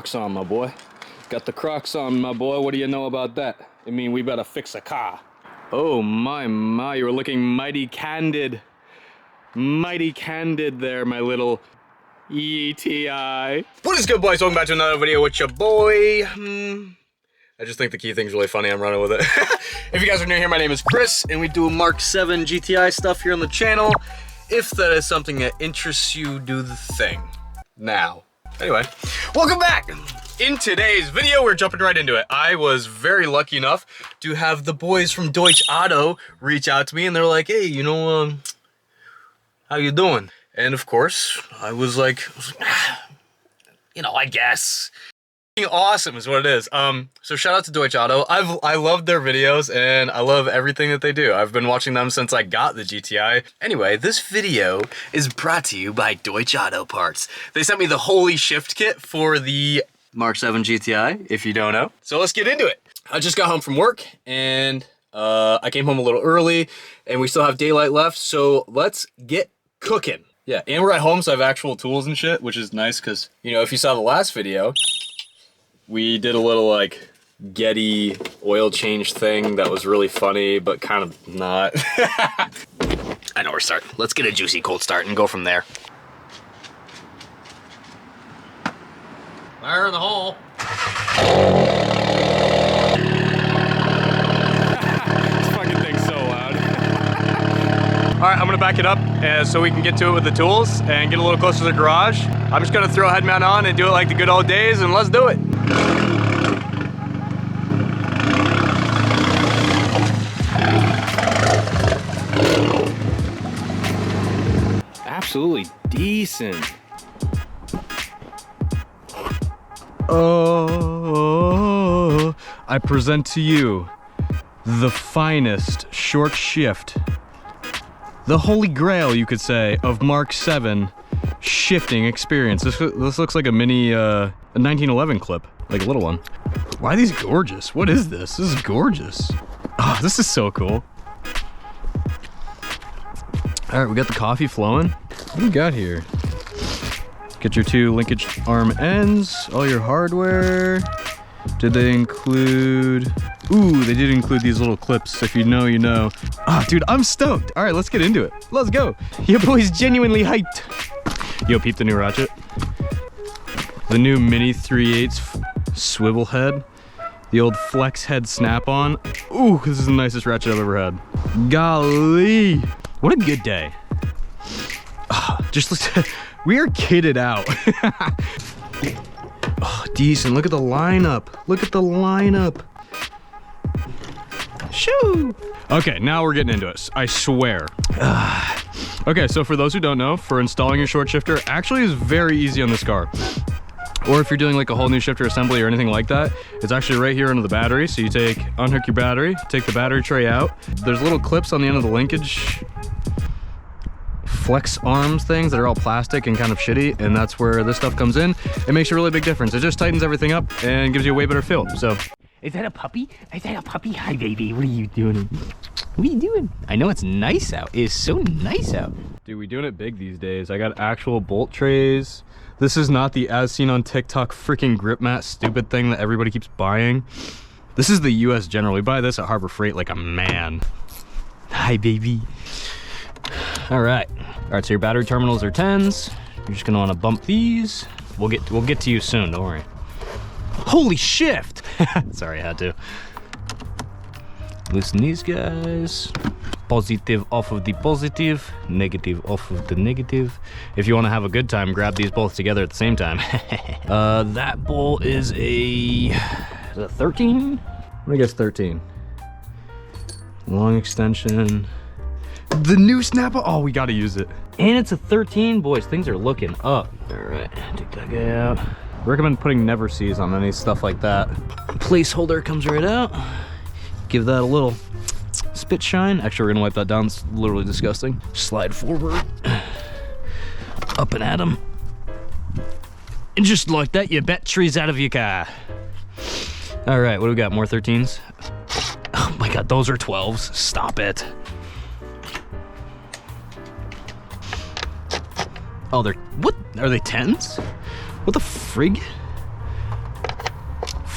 Crocs on, my boy. Got the Crocs on, my boy. What do you know about that? I mean, we better fix a car. Oh my, you were looking mighty candid. Mighty candid there, my little ETI. What is good, boys? Welcome back to another video with your boy. I just think the key thing's really funny. I'm running with it. If you guys are new here, my name is Chris, and we do Mark 7 GTI stuff here on the channel. If that is something that interests you, do the thing. Now. Anyway, welcome back. In today's video, we're jumping right into it. I was very lucky enough to have the boys from Deutsche reach out to me, and they're like, hey, you know, how you doing? And of course, I was like, you know, I guess. Awesome is what it is. So shout out to Deutsche. I love their videos and I love everything that they do. I've been watching them since I got the GTI. Anyway, this video is brought to you by Deutsche Parts. They sent me the Holy Shift Kit for the Mark 7 GTI, if you don't know. So let's get into it. I just got home from work and I came home a little early and we still have daylight left. So let's get cooking. Yeah, and we're at home, so I have actual tools and shit, which is nice because, you know, if you saw the last video, we did a little like Getty oil change thing that was really funny, but kind of not. I know we're starting. Let's get a juicy cold start and go from there. Fire in the hole. This fucking thing's so loud. All right, I'm gonna back it up so we can get to it with the tools and get a little closer to the garage. I'm just gonna throw a head mount on and do it like the good old days, and let's do it. Absolutely decent. Oh, I present to you the finest short shift, the holy grail, you could say, of Mark 7 shifting experience. This looks like a mini a 1911 clip, like a little one. Why are these gorgeous? What is this? This is gorgeous. Oh, this is so cool. All right, we got the coffee flowing. What do we got here? Get your 2 linkage arm ends, all your hardware. Did they include... Ooh, they did include these little clips. If you know, you know. Oh, dude, I'm stoked. All right, let's get into it. Let's go. Your boy's genuinely hyped. Yo, peep the new ratchet. The new Mini 3/8 swivel head. The old flex head snap-on. Ooh, this is the nicest ratchet I've ever had. Golly. What a good day. Oh, just look, we are kitted out. Oh, decent. Look at the lineup. Look at the lineup. Shoo. Okay, now we're getting into it. I swear. Okay, so for those who don't know, for installing your short shifter, actually is very easy on this car. Or if you're doing like a whole new shifter assembly or anything like that, it's actually right here under the battery. So you unhook your battery, take the battery tray out. There's little clips on the end of the linkage flex arms things that are all plastic and kind of shitty, and that's where this stuff comes in. It makes a really big difference. It just tightens everything up and gives you a way better feel. So, is that a puppy? Is that a puppy? Hi, baby. What are you doing? What are you doing? I know it's nice out. It is so nice out. Dude, we're doing it big these days. I got actual bolt trays. This is not the as seen on TikTok freaking grip mat stupid thing that everybody keeps buying. This is the US General. We buy this at Harbor Freight like a man. Hi, baby. All right, so your battery terminals are 10s. You're just gonna wanna bump these. We'll get to you soon, don't worry. Holy shift! Sorry, I had to. Loosen these guys. Positive off of the positive, negative off of the negative. If you wanna have a good time, grab these both together at the same time. That bolt is a 13? I guess 13. Long extension. The new snapper, oh, we gotta use it. And it's a 13, boys, things are looking up. All right, take that guy out. Recommend putting never sees on any stuff like that. Placeholder comes right out. Give that a little spit shine. Actually, we're gonna wipe that down, it's literally disgusting. Slide forward, up and at 'em. And just like that, your battery's out of your car. All right, what do we got, more 13s? Oh my God, those are 12s, stop it. Oh, what? Are they 10s? What the frig?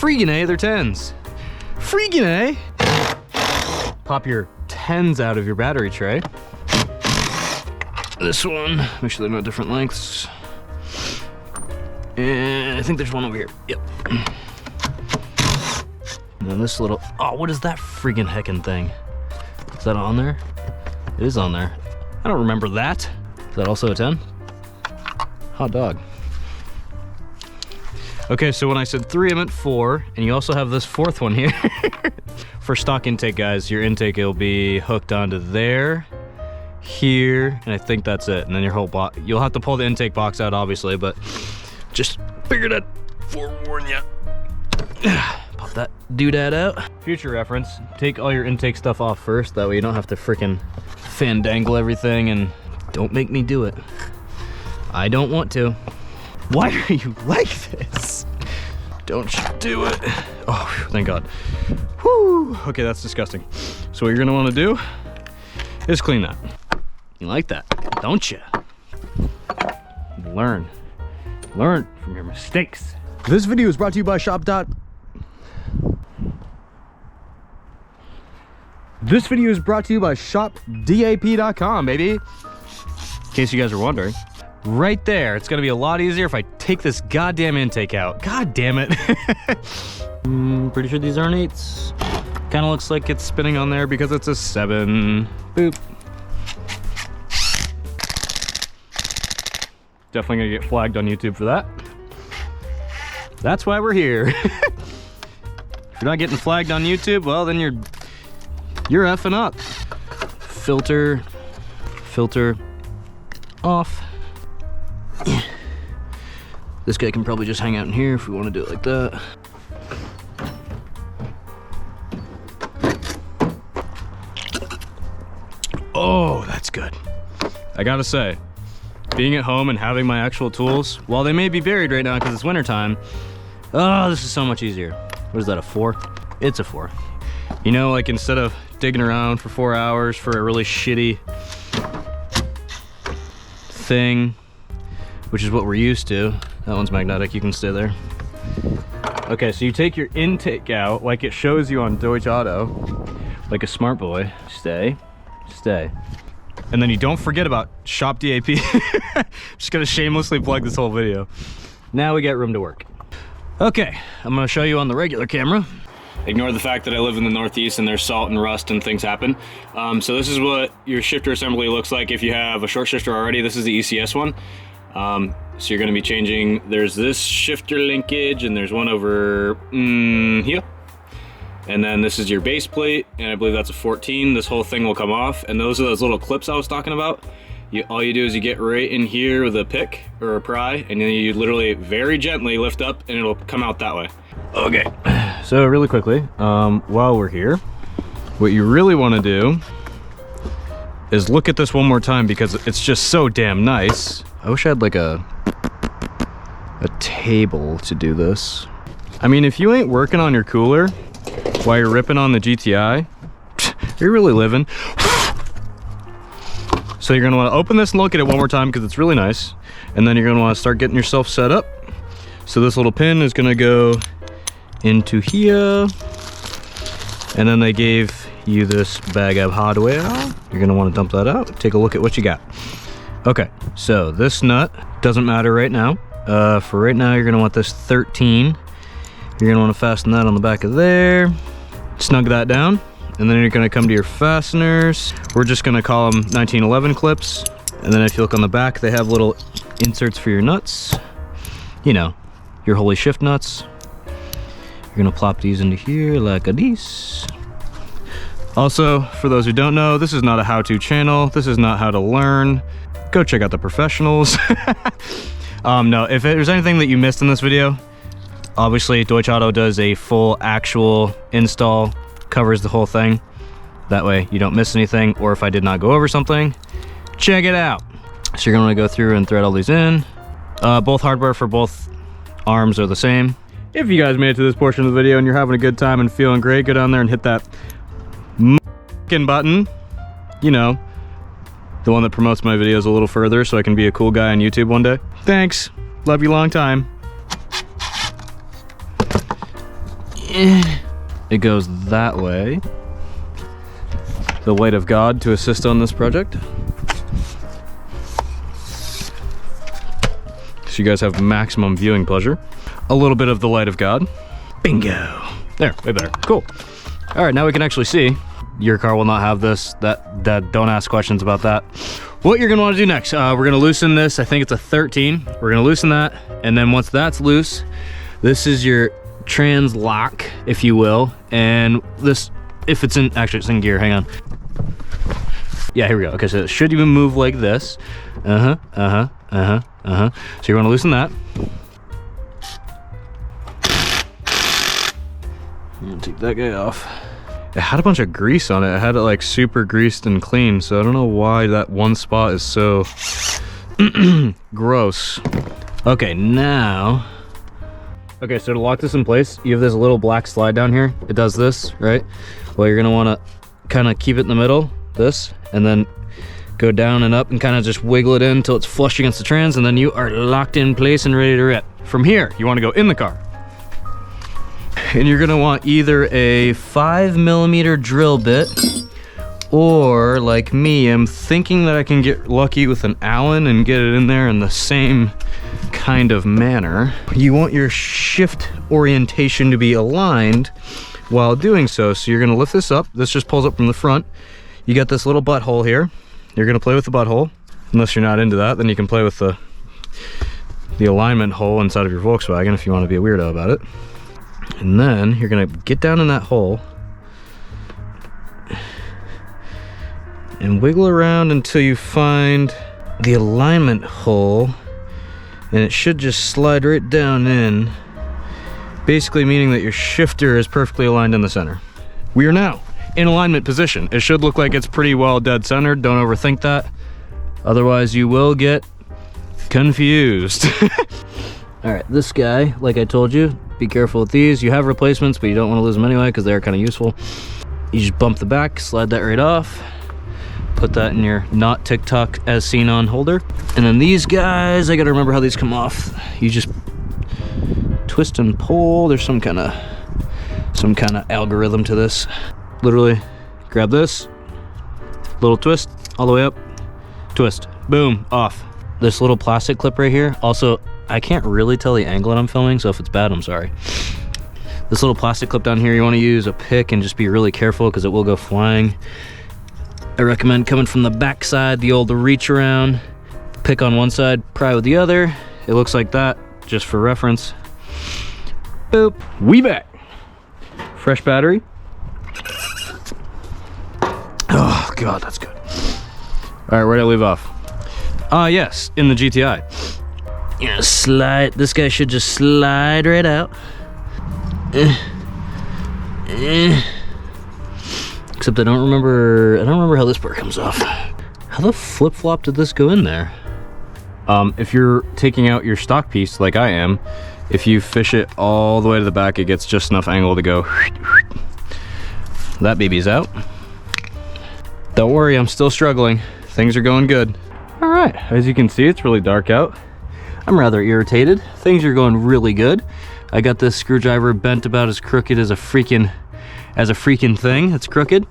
Freaking A, they're 10s. Freaking A. Pop your 10s out of your battery tray. This one, make sure they're not different lengths. And I think there's one over here. Yep. And then this little, oh, what is that friggin' heckin' thing? Is that on there? It is on there. I don't remember that. Is that also a 10? Hot dog. Okay, so when I said 3, I meant 4, and you also have this 4th one here. For stock intake, guys, your intake will be hooked onto there, here, and I think that's it. And then your whole box, you'll have to pull the intake box out, obviously, but just figured I'd forewarn you. Pop that doodad out. Future reference, take all your intake stuff off first, that way you don't have to frickin' fandangle everything, and don't make me do it. I don't want to. Why are you like this? Don't you do it. Oh, thank God. Whew. Okay, that's disgusting. So what you're gonna wanna do is clean that. You like that, don't you? Learn from your mistakes. This video is brought to you by This video is brought to you by shopdap.com, baby. In case you guys are wondering. Right there, it's gonna be a lot easier if I take this goddamn intake out. God damn it. Pretty sure these aren't 8s. Kinda looks like it's spinning on there because it's a 7. Boop. Definitely gonna get flagged on YouTube for that. That's why we're here. If you're not getting flagged on YouTube, well then you're effing up. Filter off. This guy can probably just hang out in here if we want to do it like that. Oh, that's good. I gotta say, being at home and having my actual tools, while they may be buried right now because it's wintertime, oh, this is so much easier. What is that, a 4? It's a 4. You know, like instead of digging around for 4 hours for a really shitty thing, which is what we're used to. That one's magnetic, you can stay there. Okay, so you take your intake out like it shows you on Deutsche Auto, like a smart boy. Stay. And then you don't forget about Shop DAP. Just gonna shamelessly plug this whole video. Now we got room to work. Okay, I'm gonna show you on the regular camera. Ignore the fact that I live in the Northeast and there's salt and rust and things happen. So this is what your shifter assembly looks like if you have a short shifter already. This is the ECS one. So you're gonna be changing, there's this shifter linkage and there's one over here. And then this is your base plate, and I believe that's a 14. This whole thing will come off, and those are those little clips I was talking about. All you do is you get right in here with a pick or a pry, and then you literally very gently lift up and it'll come out that way. Okay, so really quickly, while we're here, what you really wanna do is look at this one more time because it's just so damn nice. I wish I had like a table to do this. I mean, if you ain't working on your cooler while you're ripping on the GTI, you're really living. So you're gonna wanna open this and look at it one more time because it's really nice. And then you're gonna wanna start getting yourself set up. So this little pin is gonna go into here. And then they gave you this bag of hardware. You're gonna wanna dump that out. Take a look at what you got. Okay, so this nut doesn't matter right now. For right now, you're gonna want this 13. You're gonna wanna fasten that on the back of there. Snug that down, and then you're gonna come to your fasteners. We're just gonna call them 1911 clips. And then if you look on the back, they have little inserts for your nuts. You know, your holy shift nuts. You're gonna plop these into here like this. Also, for those who don't know, this is not a how-to channel. This is not how to learn. Go check out the professionals. No, if there's anything that you missed in this video, obviously Deutsche Auto does a full actual install, covers the whole thing. That way you don't miss anything, or if I did not go over something, check it out. So you're gonna go through and thread all these in. Both hardware for both arms are the same. If you guys made it to this portion of the video and you're having a good time and feeling great, go down there and hit that button. You know, the one that promotes my videos a little further so I can be a cool guy on YouTube one day. Thanks. Love you long time. It goes that way. The light of God to assist on this project. So you guys have maximum viewing pleasure. A little bit of the light of God. Bingo. There, way better. Cool. All right, now we can actually see. Your car will not have this. That don't ask questions about that. What you're gonna wanna do next, we're gonna loosen this. I think it's a 13. We're gonna loosen that. And then once that's loose, this is your trans lock, if you will. And this, if it's in, actually it's in gear, hang on. Yeah, here we go. Okay, so it should even move like this. So you're gonna loosen that. I'm gonna take that guy off. It had a bunch of grease on it. It had it like super greased and clean, so I don't know why that one spot is so gross. Okay, now, okay, so to lock this in place, you have this little black slide down here. It does this, right? Well, you're gonna wanna kind of keep it in the middle, this, and then go down and up and kind of just wiggle it in until it's flush against the trans, and then you are locked in place and ready to rip. From here, you wanna go in the car. And you're gonna want either a 5mm drill bit, or like me, I'm thinking that I can get lucky with an Allen and get it in there in the same kind of manner. You want your shift orientation to be aligned while doing so. So you're gonna lift this up. This just pulls up from the front. You got this little butthole here. You're gonna play with the butthole. Unless you're not into that, then you can play with the alignment hole inside of your Volkswagen if you want to be a weirdo about it. And then you're gonna get down in that hole and wiggle around until you find the alignment hole, and it should just slide right down in, basically meaning that your shifter is perfectly aligned in the center. We are now in alignment position. It should look like it's pretty well dead centered. Don't overthink that, otherwise you will get confused. All right, this guy, like I told you, be careful with these. You have replacements, but you don't want to lose them anyway because they're kind of useful. You just bump the back, slide that right off, put that in your not TikTok as seen on holder. And then these guys, I gotta remember how these come off. You just twist and pull. There's some kind of algorithm to this. Literally grab this, little twist all the way up, twist, boom, off. This little plastic clip right here, also, I can't really tell the angle that I'm filming, so if it's bad, I'm sorry. This little plastic clip down here, you want to use a pick and just be really careful because it will go flying. I recommend coming from the back side, the old reach around, pick on one side, pry with the other. It looks like that, just for reference. Boop, we back. Fresh battery. Oh God, that's good. All right, where did I leave off? Yes, in the GTI. Yeah, slide. This guy should just slide right out. Except I don't remember how this part comes off. How the flip-flop did this go in there? If you're taking out your stock piece like I am, if you fish it all the way to the back, it gets just enough angle to go. That baby's out. Don't worry, I'm still struggling. Things are going good. All right, as you can see, it's really dark out. I'm rather irritated. Things are going really good. I got this screwdriver bent about as crooked as a freaking thing. It's crooked.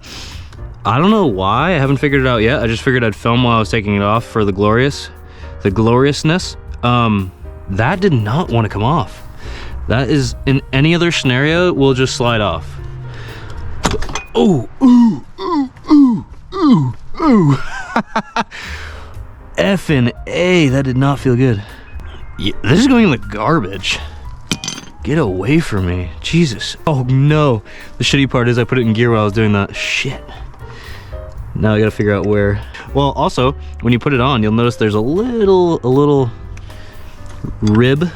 I don't know why. I haven't figured it out yet. I just figured I'd film while I was taking it off for the gloriousness. That did not want to come off. That is, in any other scenario, will just slide off. Oh, ooh, ooh, ooh, ooh, ooh. Effing A, that did not feel good. Yeah, this is going in the garbage. Get away from me, Jesus. Oh no, the shitty part is I put it in gear while I was doing that. Shit. Now I gotta figure out where. Well, also, when you put it on, you'll notice there's a little rib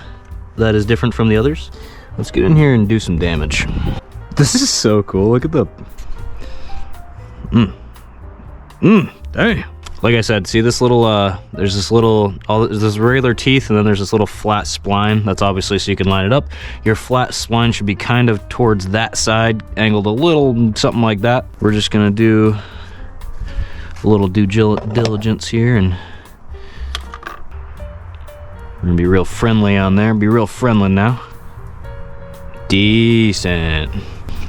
that is different from the others. Let's get in here and do some damage. This is so cool, look at the... Dang. Like I said, see this little, there's this regular teeth, and then there's this little flat spline. That's obviously so you can line it up. Your flat spline should be kind of towards that side, angled a little, something like that. We're just gonna do a little due diligence here, and we're gonna be real friendly on there. Be real friendly now. Decent.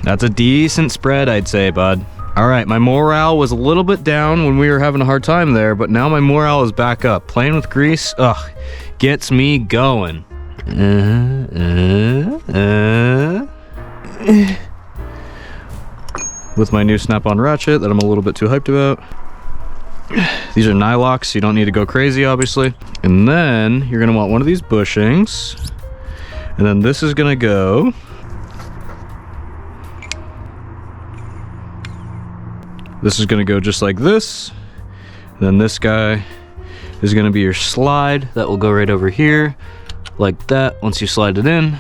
That's a decent spread, I'd say, bud. All right, my morale was a little bit down when we were having a hard time there, but now my morale is back up. Playing with grease, ugh, gets me going. With my new snap-on ratchet that I'm a little bit too hyped about. These are nylocks, so you don't need to go crazy, obviously. And then you're gonna want one of these bushings. And then this is gonna go just like this. And then this guy is gonna be your slide. That will go right over here, like that, once you slide it in.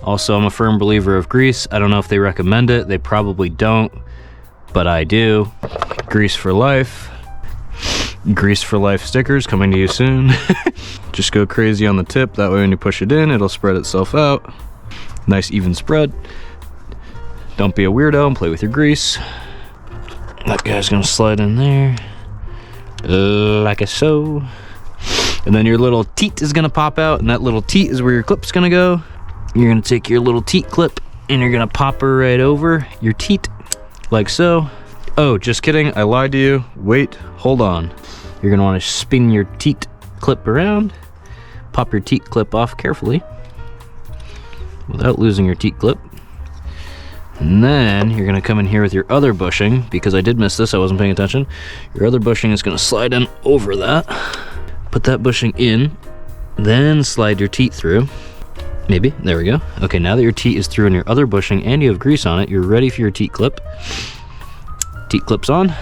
Also, I'm a firm believer of grease. I don't know if they recommend it. They probably don't, but I do. Grease for life. Grease for life stickers coming to you soon. Just go crazy on the tip. That way when you push it in, it'll spread itself out. Nice even spread. Don't be a weirdo and play with your grease. That guy's gonna slide in there, like so. And then your little teat is gonna pop out, and that little teat is where your clip's gonna go. You're gonna take your little teat clip, and you're gonna pop her right over your teat, like so. Oh, just kidding, I lied to you. Wait, hold on. You're gonna wanna spin your teat clip around, pop your teat clip off carefully, without losing your teat clip. And then you're gonna come in here with your other bushing, because I did miss this, I wasn't paying attention. Your other bushing is gonna slide in over that. Put that bushing in, then slide your teat through. Maybe, there we go. Okay, now that your teat is through in your other bushing and you have grease on it, you're ready for your teat clip. Teat clip's on.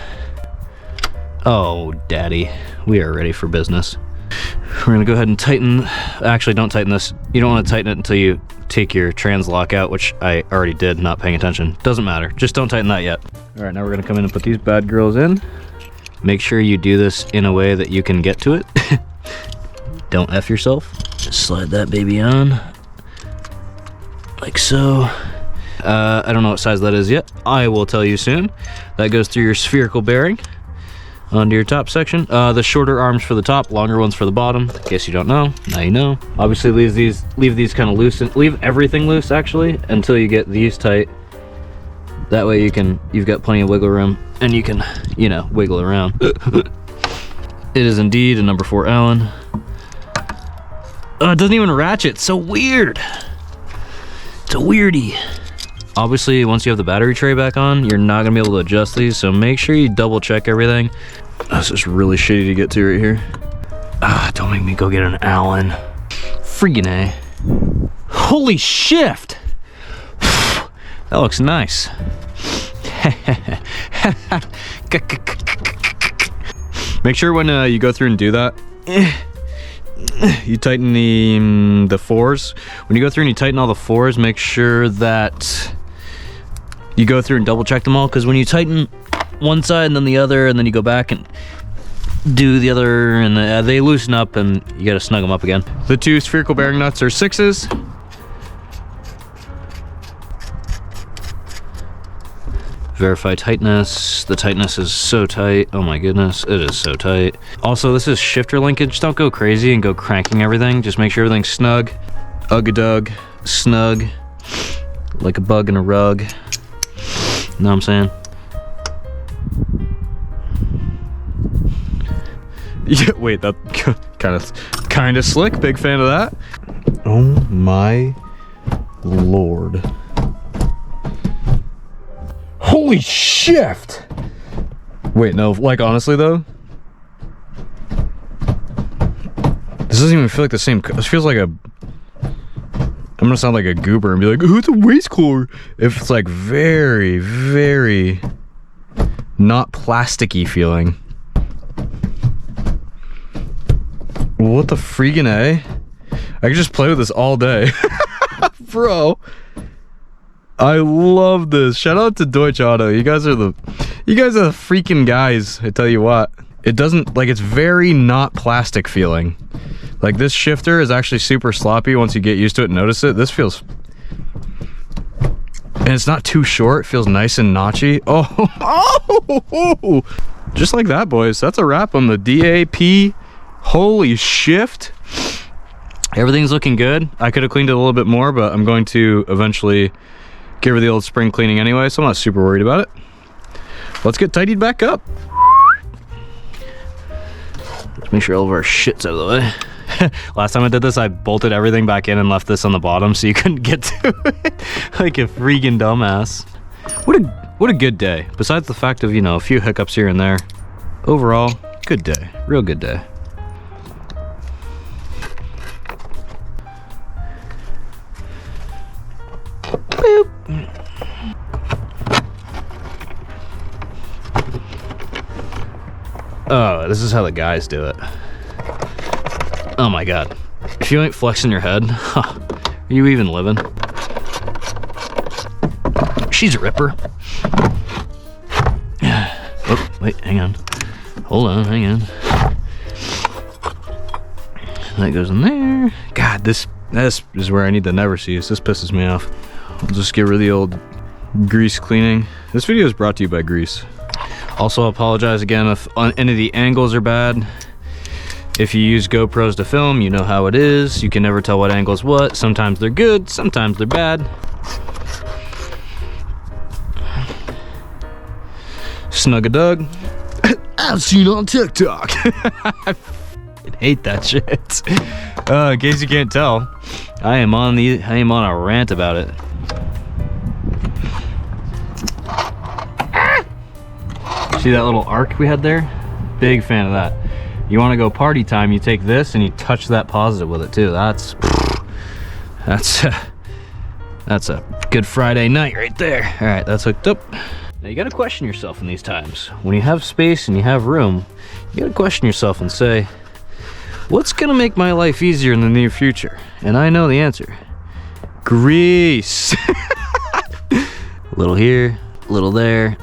Oh, daddy, we are ready for business. We're gonna go ahead and tighten, actually don't tighten this. You don't wanna tighten it until you take your trans lock out, which I already did, not paying attention. Doesn't matter, just don't tighten that yet. All right, now we're gonna come in and put these bad girls in. Make sure you do this in a way that you can get to it. Don't F yourself. Just slide that baby on, like so. I don't know what size that is yet. I will tell you soon. That goes through your spherical bearing onto your top section. The shorter arms for the top, longer ones for the bottom. In case you don't know, now you know. Obviously leave these kind of loose, and leave everything loose actually until you get these tight. That way you've got plenty of wiggle room and you can, you know, wiggle around. It is indeed a number 4 Allen. Oh, it doesn't even ratchet, so weird. It's a weirdie. Obviously, once you have the battery tray back on, you're not gonna be able to adjust these, so make sure you double check everything. This is really shitty to get to right here. Don't make me go get an Allen. Freaking A. Holy shift! That looks nice. Make sure when you go through and do that, you tighten the fours. When you go through and you tighten all the fours, make sure that you go through and double check them all, because when you tighten one side and then the other, and then you go back and do the other, and they loosen up and you gotta snug them up again. The 2 spherical bearing nuts are 6s. Verify tightness. The tightness is so tight. Oh my goodness, it is so tight. Also, this is shifter linkage. Don't go crazy and go cranking everything. Just make sure everything's snug. Ugga-dug, snug, like a bug in a rug. Know what I'm saying? Yeah, wait, that kind of slick. Big fan of that. Oh my lord. Holy shift! Wait, no, like honestly though, this doesn't even feel like the same. This feels like a, I'm gonna sound like a goober and be like, oh, it's a waste cooler. If it's like very, very not plasticky feeling. What the freaking A? I could just play with this all day. Bro, I love this. Shout out to Deutsche Auto. You guys are the freaking guys, I tell you what. It doesn't, like, it's very not plastic feeling. Like, this shifter is actually super sloppy once you get used to it and notice it. This feels, and it's not too short. It feels nice and notchy. Oh, just like that, boys. That's a wrap on the DAP. Holy shift. Everything's looking good. I could have cleaned it a little bit more, but I'm going to eventually give her the old spring cleaning anyway, so I'm not super worried about it. Let's get tidied back up. Let's make sure all of our shit's out of the way. Last time I did this, I bolted everything back in and left this on the bottom so you couldn't get to it. Like a freaking dumbass. What a good day. Besides the fact of, you know, a few hiccups here and there. Overall, good day. Real good day. Boop. Oh, this is how the guys do it. Oh my god. If you ain't flexing your head, are you even living? She's a ripper. Oh, wait, hang on. Hold on, hang on. That goes in there. God, this is where I need the never sees. This pisses me off. I'll just get rid of the old grease cleaning. This video is brought to you by Grease. Also, I apologize again if any of the angles are bad. If you use GoPros to film, you know how it is. You can never tell what angle's what. Sometimes they're good, sometimes they're bad. Snug-a-dug. I've seen on TikTok. I hate that shit. In case you can't tell, I am on a rant about it. See that little arc we had there? Big fan of that. You want to go party time, you take this and you touch that positive with it too. That's a good Friday night right there. All right, that's hooked up. Now you got to question yourself in these times. When you have space and you have room, you got to question yourself and say, what's gonna make my life easier in the near future? And I know the answer. Grease. A little here, a little there.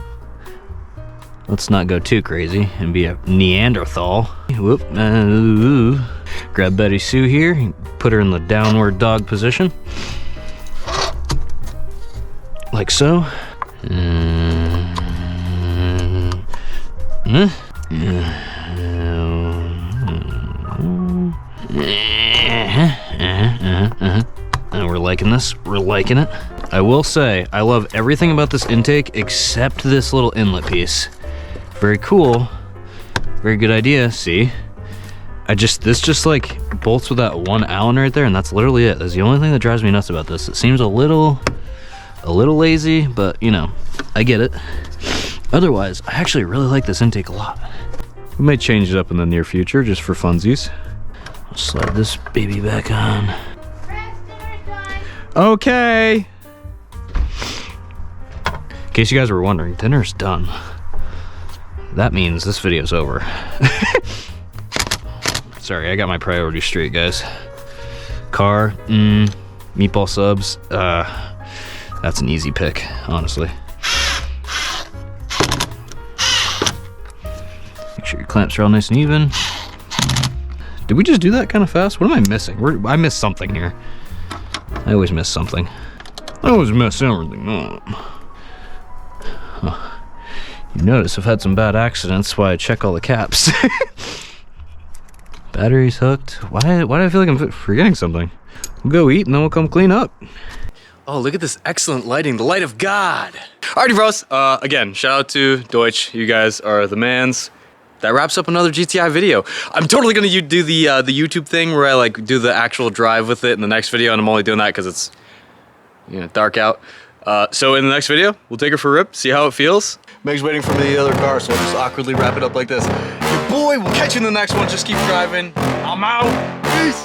Let's not go too crazy and be a Neanderthal. Whoop. Grab Betty Sue here, put her in the downward dog position. Like so. And we're liking this, we're liking it. I will say, I love everything about this intake except this little inlet piece. Very cool, very good idea, see? This just like bolts with that one Allen right there, and that's literally it. That's the only thing that drives me nuts about this. It seems a little lazy, but you know, I get it. Otherwise, I actually really like this intake a lot. We may change it up in the near future just for funsies. I'll slide this baby back on. Okay. In case you guys were wondering, dinner's done. That means this video's over. Sorry, I got my priorities straight, guys. Car, meatball subs, that's an easy pick, honestly. Make sure your clamps are all nice and even. Did we just do that kind of fast? What am I missing? I missed something here. I always miss something. I always mess everything up. Huh. You notice I've had some bad accidents, that's why I check all the caps. Battery's hooked. Why do I feel like I'm forgetting something? We'll go eat and then we'll come clean up. Oh, look at this excellent lighting, the light of God. Alrighty, bros. Again, shout out to Deutsch. You guys are the mans. That wraps up another GTI video. I'm totally gonna do the YouTube thing where I like do the actual drive with it in the next video, and I'm only doing that because it's, you know, dark out. So in the next video, we'll take her for a rip, see how it feels. Meg's waiting for the other car, so I'll just awkwardly wrap it up like this. Your boy, we'll catch you in the next one. Just keep driving. I'm out. Peace.